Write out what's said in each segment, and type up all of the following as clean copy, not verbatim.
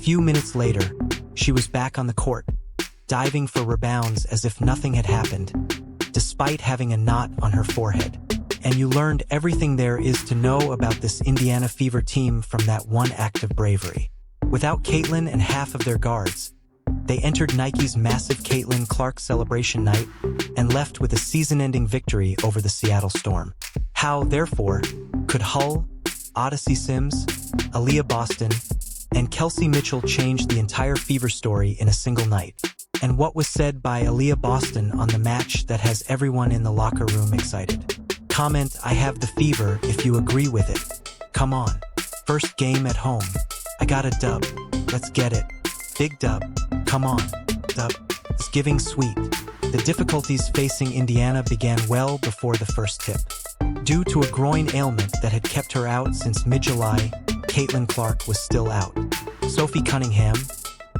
few minutes later, she was back on the court, diving for rebounds as if nothing had happened, despite having a knot on her forehead. And you learned everything there is to know about this Indiana Fever team from that one act of bravery. Without Caitlin and half of their guards, they entered Nike's massive Caitlin Clark celebration night and left with a season-ending victory over the Seattle Storm. How, therefore, could Hull, Odyssey Sims, Aaliyah Boston, and Kelsey Mitchell change the entire Fever story in a single night? And what was said by Aaliyah Boston on the match that has everyone in the locker room excited? Comment, "I have the fever," if you agree with it. Come on. First game at home. I got a dub. Let's get it. Big dub. Come on. Dub. It's giving sweet. The difficulties facing Indiana began well before the first tip. Due to a groin ailment that had kept her out since mid-July, Caitlin Clark was still out. Sophie Cunningham,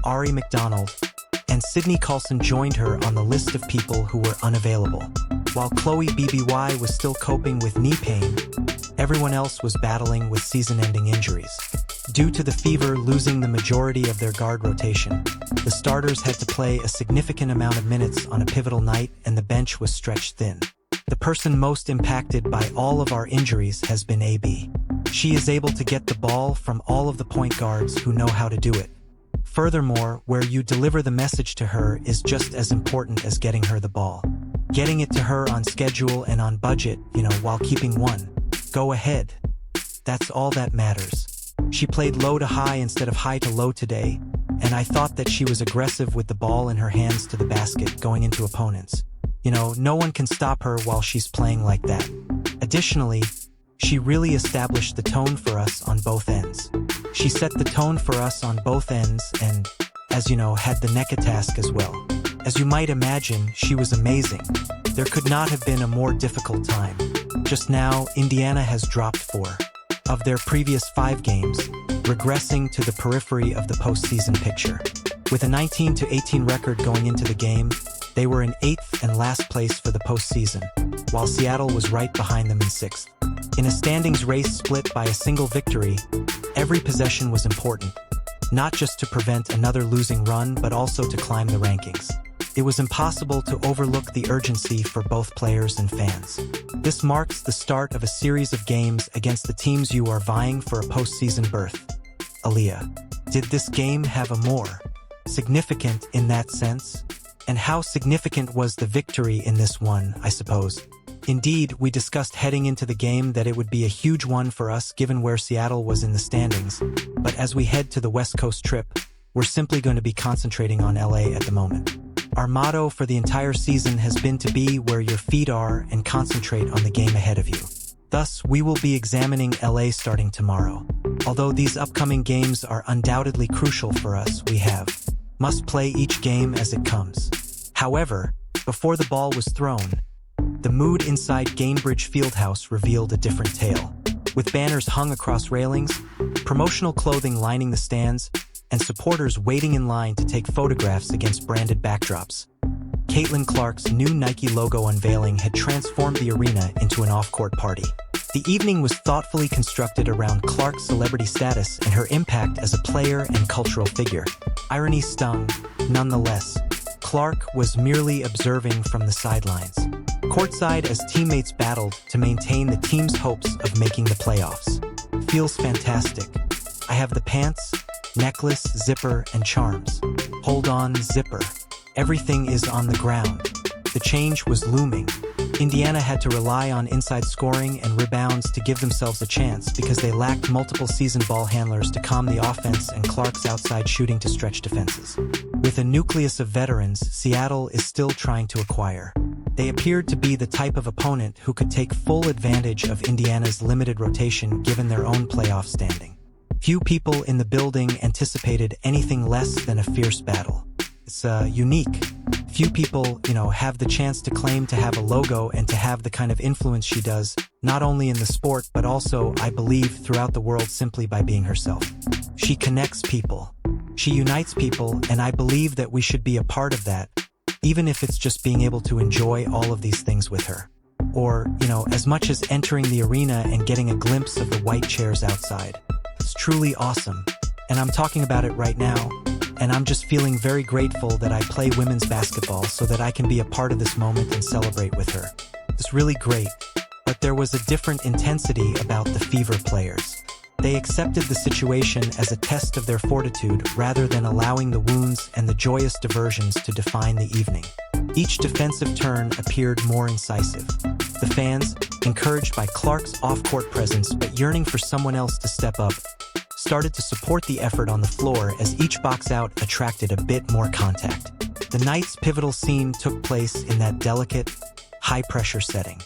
Ari McDonald, and Sydney Carlson joined her on the list of people who were unavailable. While Chloe BBY was still coping with knee pain, everyone else was battling with season-ending injuries. Due to the Fever losing the majority of their guard rotation, the starters had to play a significant amount of minutes on a pivotal night, and the bench was stretched thin. The person most impacted by all of our injuries has been AB. She is able to get the ball from all of the point guards who know how to do it. Furthermore, where you deliver the message to her is just as important as getting her the ball. Getting it to her on schedule and on budget, while keeping one. Go ahead. That's all that matters. She played low to high instead of high to low today, and I thought that she was aggressive with the ball in her hands to the basket going into opponents. No one can stop her while she's playing like that. Additionally, she really established the tone for us on both ends. She set the tone for us on both ends and, as you know, had the NECA task as well. As you might imagine, she was amazing. There could not have been a more difficult time. Just now, Indiana has dropped 4 of their previous 5 games, regressing to the periphery of the postseason picture. With a 19-18 record going into the game, they were in 8th and last place for the postseason, while Seattle was right behind them in 6th. In a standings race split by a single victory, every possession was important, not just to prevent another losing run but also to climb the rankings. It was impossible to overlook the urgency for both players and fans. This marks the start of a series of games against the teams you are vying for a postseason berth. Aaliyah, did this game have a more significant in that sense? And how significant was the victory in this one, I suppose? Indeed, we discussed heading into the game that it would be a huge one for us given where Seattle was in the standings, but as we head to the West Coast trip, we're simply going to be concentrating on LA at the moment. Our motto for the entire season has been to be where your feet are and concentrate on the game ahead of you. Thus, we will be examining LA starting tomorrow. Although these upcoming games are undoubtedly crucial for us, we must play each game as it comes. However, before the ball was thrown, the mood inside Gainbridge Fieldhouse revealed a different tale. With banners hung across railings, promotional clothing lining the stands, and supporters waiting in line to take photographs against branded backdrops, Caitlin Clark's new Nike logo unveiling had transformed the arena into an off-court party. The evening was thoughtfully constructed around Clark's celebrity status and her impact as a player and cultural figure. Irony stung, nonetheless. Clark was merely observing from the sidelines, courtside as teammates battled to maintain the team's hopes of making the playoffs. Feels fantastic. I have the pants, necklace, zipper, and charms. Hold on, zipper. Everything is on the ground. The change was looming. Indiana had to rely on inside scoring and rebounds to give themselves a chance because they lacked multiple seasoned ball handlers to calm the offense and Clark's outside shooting to stretch defenses. With a nucleus of veterans, Seattle is still trying to acquire. They appeared to be the type of opponent who could take full advantage of Indiana's limited rotation given their own playoff standing. Few people in the building anticipated anything less than a fierce battle. It's unique. Few people, have the chance to claim to have a logo and to have the kind of influence she does, not only in the sport but also, I believe, throughout the world simply by being herself. She connects people. She unites people, and I believe that we should be a part of that, even if it's just being able to enjoy all of these things with her. Or, as much as entering the arena and getting a glimpse of the white chairs outside. It's truly awesome. and I'm talking about it right now, and I'm just feeling very grateful that I play women's basketball so that I can be a part of this moment and celebrate with her. It's really great, but there was a different intensity about the Fever players. They accepted the situation as a test of their fortitude rather than allowing the wounds and the joyous diversions to define the evening. Each defensive turn appeared more incisive. The fans, encouraged by Clark's off-court presence but yearning for someone else to step up, started to support the effort on the floor as each box-out attracted a bit more contact. The night's pivotal scene took place in that delicate, high-pressure setting.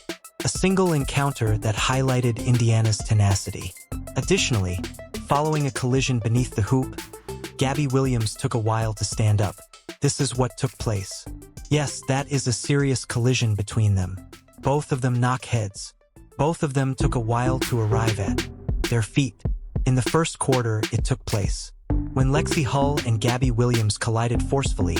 A single encounter that highlighted Indiana's tenacity. Additionally, following a collision beneath the hoop, Gabby Williams took a while to stand up. This is what took place. Yes, that is a serious collision between them. Both of them knock heads. Both of them took a while to arrive at their feet. In the first quarter, it took place. When Lexi Hull and Gabby Williams collided forcefully,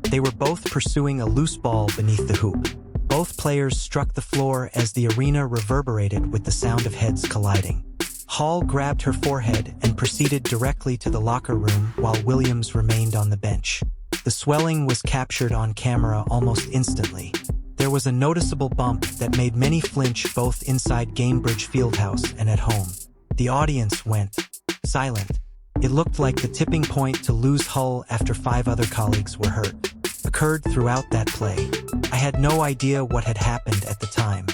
they were both pursuing a loose ball beneath the hoop. Both players struck the floor as the arena reverberated with the sound of heads colliding. Hall grabbed her forehead and proceeded directly to the locker room while Williams remained on the bench. The swelling was captured on camera almost instantly. There was a noticeable bump that made many flinch both inside Gamebridge Fieldhouse and at home. The audience went silent. It looked like the tipping point to lose Hull after 5 other colleagues were hurt occurred throughout that play. I had no idea what had happened at the time.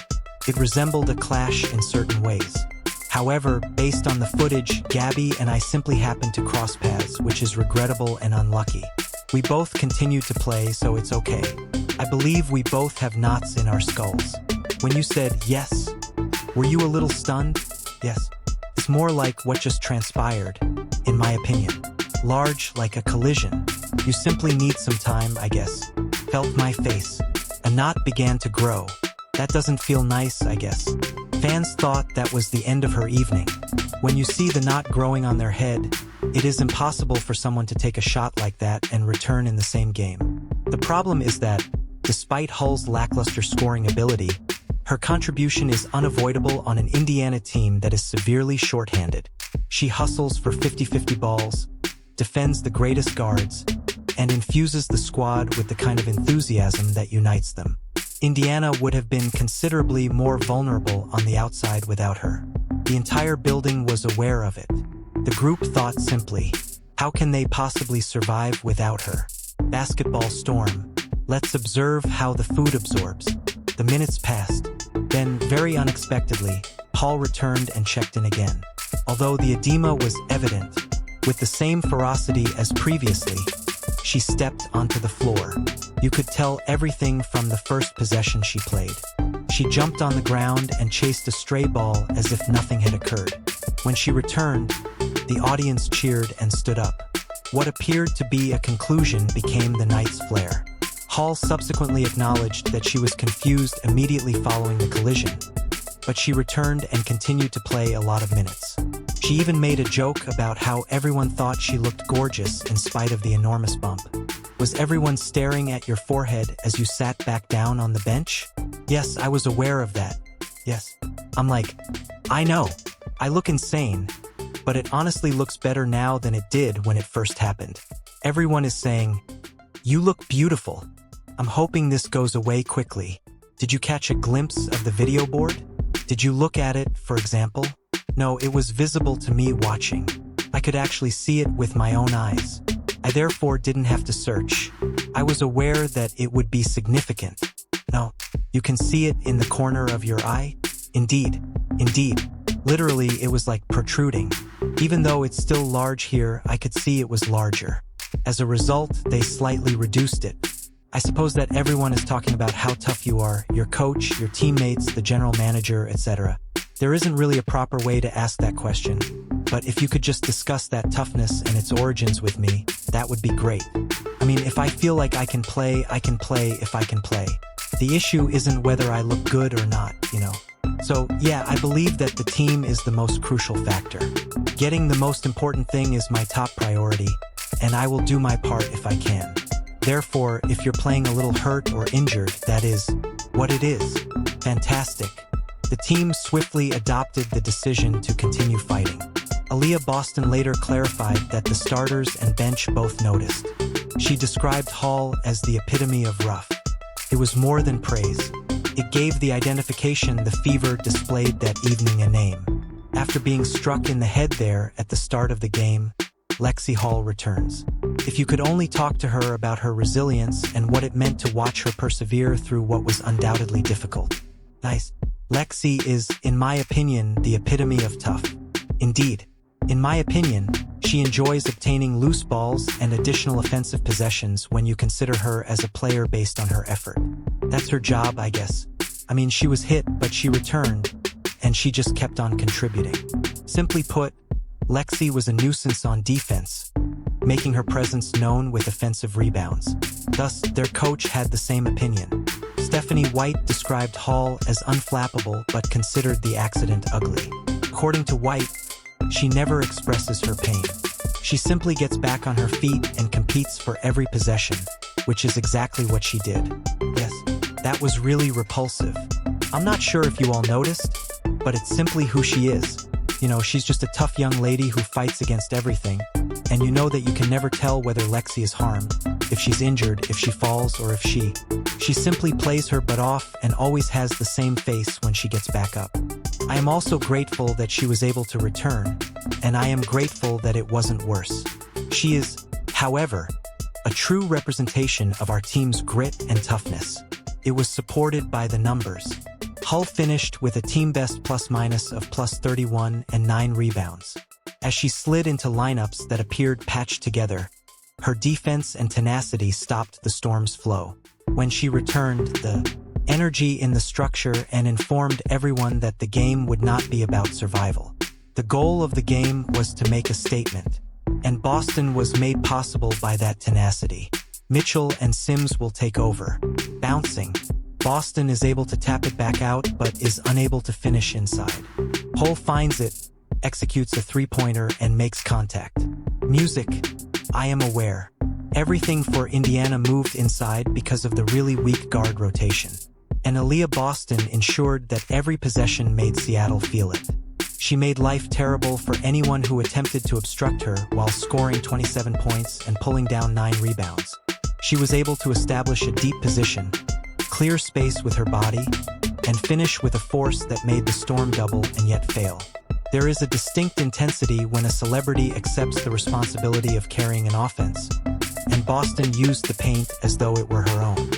It resembled a clash in certain ways. However, based on the footage, Gabby and I simply happened to cross paths, which is regrettable and unlucky. We both continued to play, so it's okay. I believe we both have knots in our skulls. When you said yes, were you a little stunned? Yes. It's more like what just transpired, in my opinion. Large, like a collision. You simply need some time, I guess. Felt my face. A knot began to grow. That doesn't feel nice, I guess. Fans thought that was the end of her evening. When you see the knot growing on their head, it is impossible for someone to take a shot like that and return in the same game. The problem is that, despite Hull's lackluster scoring ability, her contribution is unavoidable on an Indiana team that is severely shorthanded. She hustles for 50-50 balls, defends the greatest guards, and infuses the squad with the kind of enthusiasm that unites them. Indiana would have been considerably more vulnerable on the outside without her. The entire building was aware of it. The group thought simply, how can they possibly survive without her? Basketball storm. Let's observe how the food absorbs. The minutes passed. Then, very unexpectedly, Hall returned and checked in again. Although the edema was evident, with the same ferocity as previously, she stepped onto the floor. You could tell everything from the first possession she played. She jumped on the ground and chased a stray ball as if nothing had occurred. When she returned, the audience cheered and stood up. What appeared to be a conclusion became the night's flare. Hall subsequently acknowledged that she was confused immediately following the collision, but she returned and continued to play a lot of minutes. She even made a joke about how everyone thought she looked gorgeous in spite of the enormous bump. Was everyone staring at your forehead as you sat back down on the bench? Yes, I was aware of that. Yes. I'm like, I know. I look insane, but it honestly looks better now than it did when it first happened. Everyone is saying, you look beautiful. I'm hoping this goes away quickly. Did you catch a glimpse of the video board? Did you look at it, for example? No, it was visible to me watching. I could actually see it with my own eyes. I therefore didn't have to search. I was aware that it would be significant. No, you can see it in the corner of your eye? Indeed. Literally, it was like protruding. Even though it's still large here, I could see it was larger. As a result, they slightly reduced it. I suppose that everyone is talking about how tough you are, your coach, your teammates, the general manager, etc. There isn't really a proper way to ask that question, but if you could just discuss that toughness and its origins with me, that would be great. I mean, if I feel like I can play if I can play. The issue isn't whether I look good or not, you know. So, yeah, I believe that the team is the most crucial factor. Getting the most important thing is my top priority, and I will do my part if I can. Therefore, if you're playing a little hurt or injured, that is what it is. Fantastic. The team swiftly adopted the decision to continue fighting. Aaliyah Boston later clarified that the starters and bench both noticed. She described Hall as the epitome of rough. It was more than praise. It gave the identification the Fever displayed that evening a name. After being struck in the head there at the start of the game, Lexi Hall returns. If you could only talk to her about her resilience and what it meant to watch her persevere through what was undoubtedly difficult. Nice. Lexi is, in my opinion, the epitome of tough. Indeed, in my opinion, she enjoys obtaining loose balls and additional offensive possessions when you consider her as a player based on her effort. That's her job, I guess. I mean, she was hit, but she returned, and she just kept on contributing. Simply put, Lexi was a nuisance on defense, making her presence known with offensive rebounds. Thus, their coach had the same opinion. Stephanie White described Hall as unflappable but considered the accident ugly. According to White, she never expresses her pain. She simply gets back on her feet and competes for every possession, which is exactly what she did. Yes, that was really repulsive. I'm not sure if you all noticed, but it's simply who she is. You know, she's just a tough young lady who fights against everything, and you know that you can never tell whether Lexi is harmed, if she's injured, if she falls, or if she simply plays her butt off and always has the same face when she gets back up. I am also grateful that she was able to return, and I am grateful that it wasn't worse. She is, however, a true representation of our team's grit and toughness. It was supported by the numbers. Hull finished with a team-best plus-minus of +31 and 9 rebounds. As she slid into lineups that appeared patched together, her defense and tenacity stopped the Storm's flow. When she returned, the energy in the structure and informed everyone that the game would not be about survival. The goal of the game was to make a statement, and Boston was made possible by that tenacity. Mitchell and Sims will take over. Bouncing. Boston is able to tap it back out but is unable to finish inside. Hull finds it, executes a three-pointer, and makes contact. Music. I am aware. Everything for Indiana moved inside because of the really weak guard rotation. And Aaliyah Boston ensured that every possession made Seattle feel it. She made life terrible for anyone who attempted to obstruct her while scoring 27 points and pulling down 9 rebounds. She was able to establish a deep position, clear space with her body, and finish with a force that made the Storm double and yet fail. There is a distinct intensity when a celebrity accepts the responsibility of carrying an offense, and Boston used the paint as though it were her own.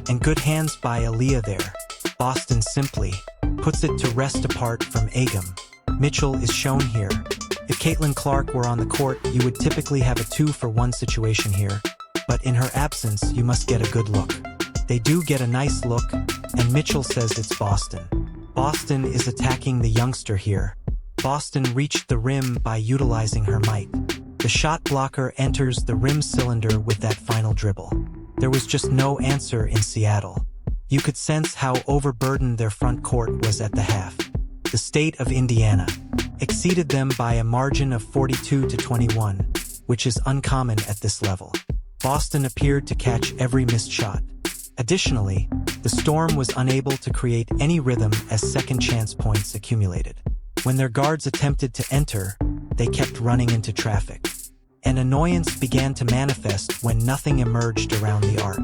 And good hands by Aaliyah there. Boston simply puts it to rest apart from Agam. Mitchell is shown here. If Caitlin Clark were on the court, you would typically have a 2-for-1 situation here, but in her absence, you must get a good look. They do get a nice look, and Mitchell says it's Boston. Boston is attacking the youngster here. Boston reached the rim by utilizing her might. The shot blocker enters the rim cylinder with that final dribble. There was just no answer in Seattle. You could sense how overburdened their front court was at the half. The state of Indiana exceeded them by a margin of 42-21, which is uncommon at this level. Boston appeared to catch every missed shot. Additionally, the Storm was unable to create any rhythm as second-chance points accumulated. When their guards attempted to enter, they kept running into traffic. An annoyance began to manifest when nothing emerged around the arc.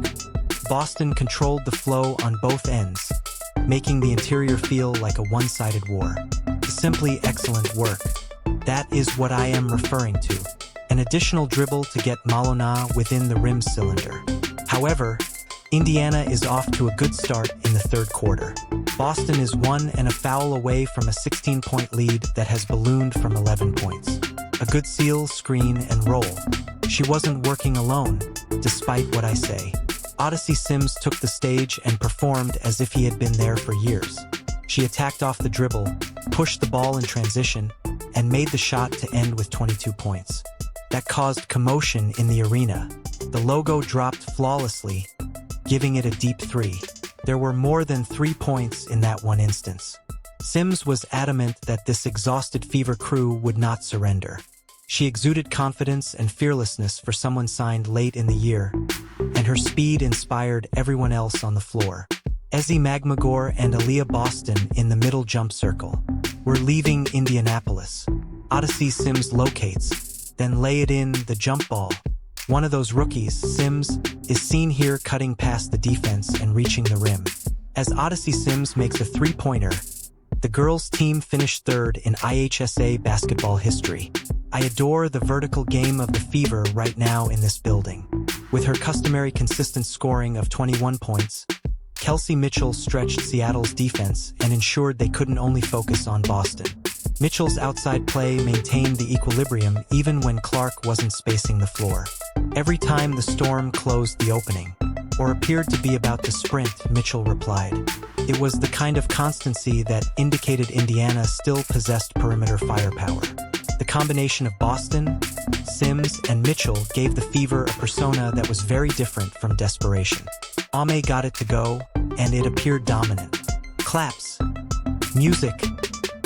Boston controlled the flow on both ends, making the interior feel like a one-sided war. Simply excellent work. That is what I am referring to. An additional dribble to get Malona within the rim cylinder. However, Indiana is off to a good start in the third quarter. Boston is 1 and a foul away from a 16-point lead that has ballooned from 11 points. A good seal, screen, and roll. She wasn't working alone, despite what I say. Odyssey Sims took the stage and performed as if he had been there for years. She attacked off the dribble, pushed the ball in transition, and made the shot to end with 22 points. That caused commotion in the arena. The logo dropped flawlessly, giving it a deep 3. There were more than 3 points in that one instance. Sims was adamant that this exhausted Fever crew would not surrender. She exuded confidence and fearlessness for someone signed late in the year, and her speed inspired everyone else on the floor. Ezzy Magmagor and Aaliyah Boston in the middle jump circle. We're leaving Indianapolis. Odyssey Sims locates, then lay it in the jump ball. One of those rookies, Sims, is seen here cutting past the defense and reaching the rim. As Odyssey Sims makes a three-pointer, the girls' team finished third in IHSA basketball history. I adore the vertical game of the Fever right now in this building. With her customary consistent scoring of 21 points, Kelsey Mitchell stretched Seattle's defense and ensured they couldn't only focus on Boston. Mitchell's outside play maintained the equilibrium even when Clark wasn't spacing the floor. Every time the Storm closed the opening, or appeared to be about to sprint, Mitchell replied. It was the kind of constancy that indicated Indiana still possessed perimeter firepower. The combination of Boston, Sims, and Mitchell gave the Fever a persona that was very different from desperation. Ame got it to go, and it appeared dominant. Claps. Music.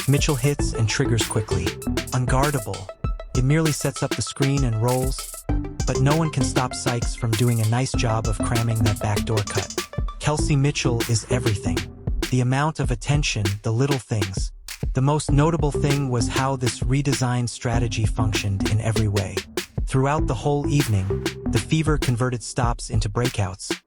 Mitchell hits and triggers quickly. Unguardable. It merely sets up the screen and rolls, but no one can stop Sykes from doing a nice job of cramming that backdoor cut. Kelsey Mitchell is everything. The amount of attention, the little things. The most notable thing was how this redesigned strategy functioned in every way. Throughout the whole evening, the Fever converted stops into breakouts,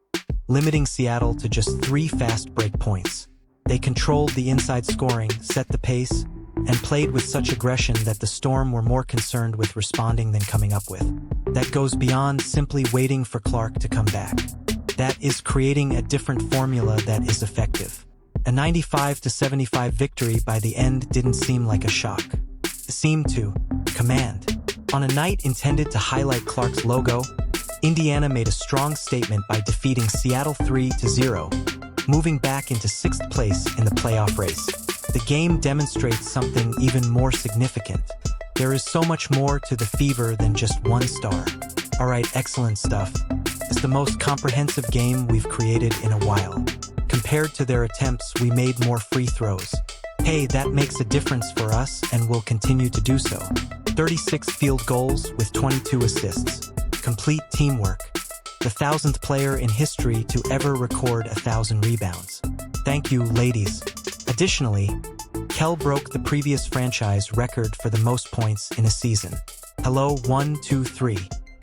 limiting Seattle to just 3 fast break points. They controlled the inside scoring, set the pace, and played with such aggression that the Storm were more concerned with responding than coming up with. That goes beyond simply waiting for Clark to come back. That is creating a different formula that is effective. A 95-75 victory by the end didn't seem like a shock. It seemed to command. On a night intended to highlight Clark's logo, Indiana made a strong statement by defeating Seattle 3-0, moving back into 6th place in the playoff race. The game demonstrates something even more significant. There is so much more to the Fever than just one star. Alright, excellent stuff. It's the most comprehensive game we've created in a while. Compared to their attempts, we made more free throws. Hey, that makes a difference for us and will continue to do so. 36 field goals with 22 assists. Complete teamwork. The 1,000th player in history to ever record 1,000 rebounds. Thank you, ladies. Additionally, Kel broke the previous franchise record for the most points in a season. Hello, 1, 2, 3.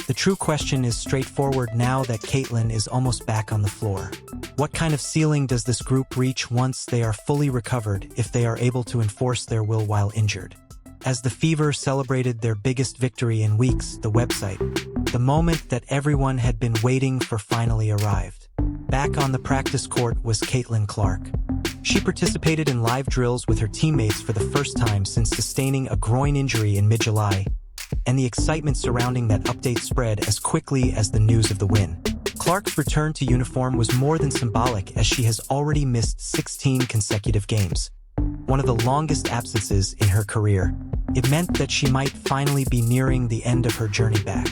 The true question is straightforward now that Caitlin is almost back on the floor. What kind of ceiling does this group reach once they are fully recovered if they are able to enforce their will while injured? As the Fever celebrated their biggest victory in weeks, the website, the moment that everyone had been waiting for finally arrived. Back on the practice court was Caitlin Clark. She participated in live drills with her teammates for the first time since sustaining a groin injury in mid-July, and the excitement surrounding that update spread as quickly as the news of the win. Clark's return to uniform was more than symbolic, as she has already missed 16 consecutive games, one of the longest absences in her career. It meant that she might finally be nearing the end of her journey back.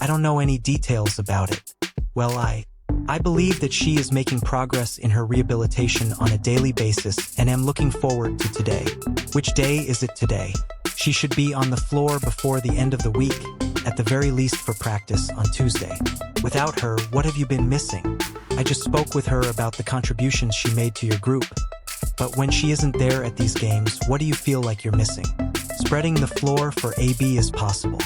I don't know any details about it. Well, I believe that she is making progress in her rehabilitation on a daily basis and am looking forward to today. Which day is it today? She should be on the floor before the end of the week, at the very least for practice on Tuesday. Without her, what have you been missing? I just spoke with her about the contributions she made to your group. But when she isn't there at these games, what do you feel like you're missing? Spreading the floor for AB is possible.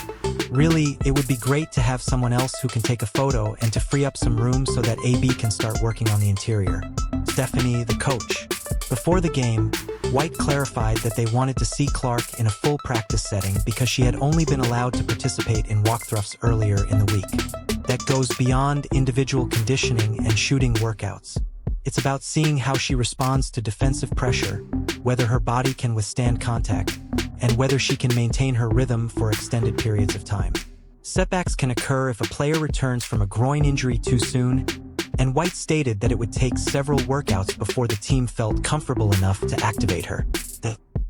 Really, it would be great to have someone else who can take a photo and to free up some room so that AB can start working on the interior. Stephanie, the coach. Before the game, White clarified that they wanted to see Clark in a full practice setting because she had only been allowed to participate in walkthroughs earlier in the week. That goes beyond individual conditioning and shooting workouts. It's about seeing how she responds to defensive pressure, whether her body can withstand contact, and whether she can maintain her rhythm for extended periods of time. Setbacks can occur if a player returns from a groin injury too soon, and White stated that it would take several workouts before the team felt comfortable enough to activate her.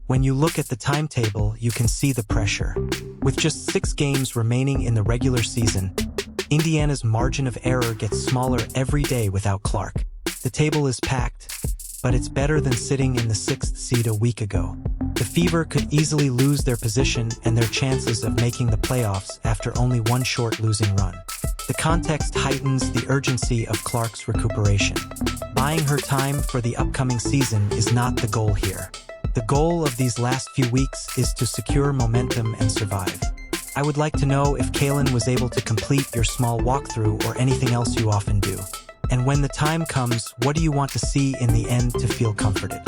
When you look at the timetable, you can see the pressure. With just 6 games remaining in the regular season, Indiana's margin of error gets smaller every day without Clark. The table is packed, but it's better than sitting in the 6th seed a week ago. The Fever could easily lose their position and their chances of making the playoffs after only one short losing run. The context heightens the urgency of Clark's recuperation. Buying her time for the upcoming season is not the goal here. The goal of these last few weeks is to secure momentum and survive. I would like to know if Kaylin was able to complete your small walkthrough or anything else you often do. And when the time comes, what do you want to see in the end to feel comforted?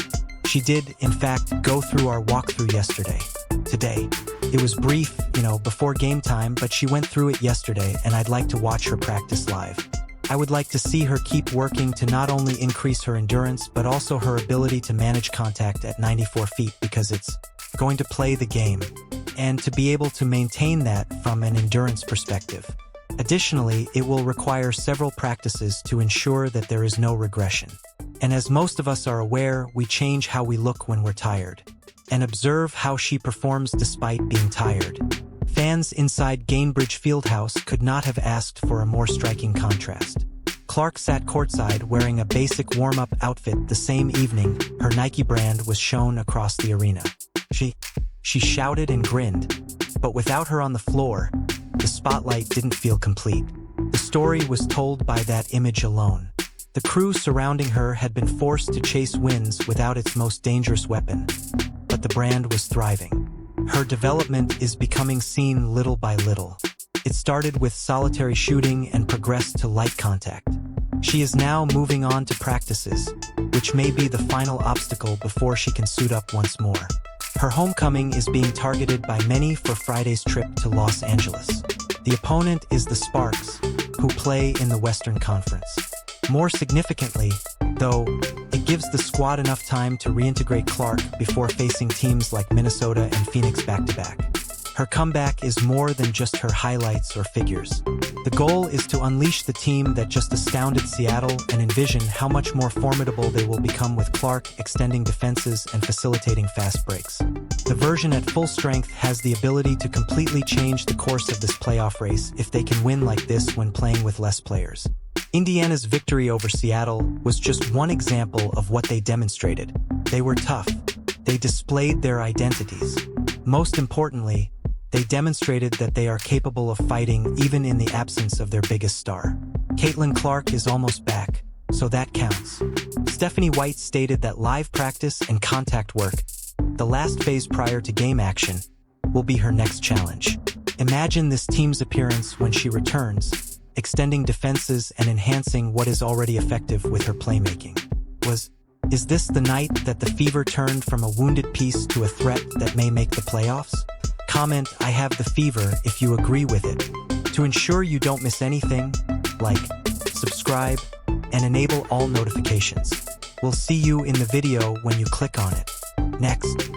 She did, in fact, go through our walkthrough yesterday. Today. It was brief, before game time, but she went through it yesterday, and I'd like to watch her practice live. I would like to see her keep working to not only increase her endurance, but also her ability to manage contact at 94 feet, because it's going to play the game, and to be able to maintain that from an endurance perspective. Additionally, it will require several practices to ensure that there is no regression. And as most of us are aware, we change how we look when we're tired. And observe how she performs despite being tired. Fans inside Gainbridge Fieldhouse could not have asked for a more striking contrast. Clark sat courtside wearing a basic warm-up outfit the same evening her Nike brand was shown across the arena. She shouted and grinned, but without her on the floor, the spotlight didn't feel complete. The story was told by that image alone. The crew surrounding her had been forced to chase wins without its most dangerous weapon, but the brand was thriving. Her development is becoming seen little by little. It started with solitary shooting and progressed to light contact. She is now moving on to practices, which may be the final obstacle before she can suit up once more. Her homecoming is being targeted by many for Friday's trip to Los Angeles. The opponent is the Sparks, who play in the Western Conference. More significantly, though, it gives the squad enough time to reintegrate Clark before facing teams like Minnesota and Phoenix back-to-back. Her comeback is more than just her highlights or figures. The goal is to unleash the team that just astounded Seattle and envision how much more formidable they will become with Clark extending defenses and facilitating fast breaks. The version at full strength has the ability to completely change the course of this playoff race if they can win like this when playing with less players. Indiana's victory over Seattle was just one example of what they demonstrated. They were tough. They displayed their identities. Most importantly, they demonstrated that they are capable of fighting even in the absence of their biggest star. Caitlin Clark is almost back, so that counts. Stephanie White stated that live practice and contact work, the last phase prior to game action, will be her next challenge. Imagine this team's appearance when she returns, extending defenses and enhancing what is already effective with her playmaking. Is this the night that the Fever turned from a wounded piece to a threat that may make the playoffs? Comment "I have the fever" if you agree with it. To ensure you don't miss anything, like, subscribe, and enable all notifications. We'll see you in the video when you click on it. Next.